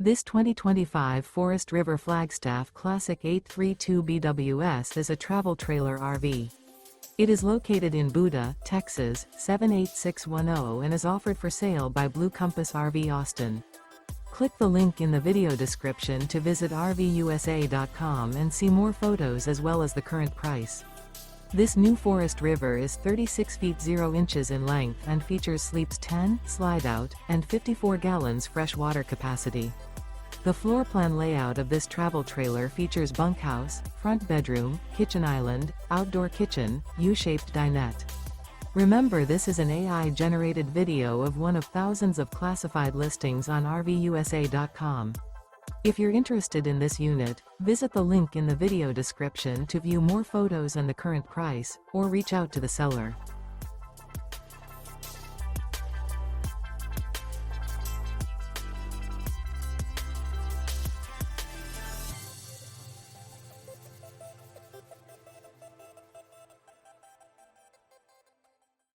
This 2025 Forest River Flagstaff Classic 832 BWS is a travel trailer RV. It is located in Buda, Texas, 78610 and is offered for sale by Blue Compass RV Austin. Click the link in the video description to visit RVUSA.com and see more photos as well as the current price. This new Forest River is 36 feet 0 inches in length and features sleeps 10, slide-out, and 54 gallons fresh water capacity. The floor plan layout of this travel trailer features bunkhouse, front bedroom, kitchen island, outdoor kitchen, U-shaped dinette. Remember, this is an AI-generated video of one of thousands of classified listings on RVUSA.com. If you're interested in this unit, visit the link in the video description to view more photos and the current price, or reach out to the seller.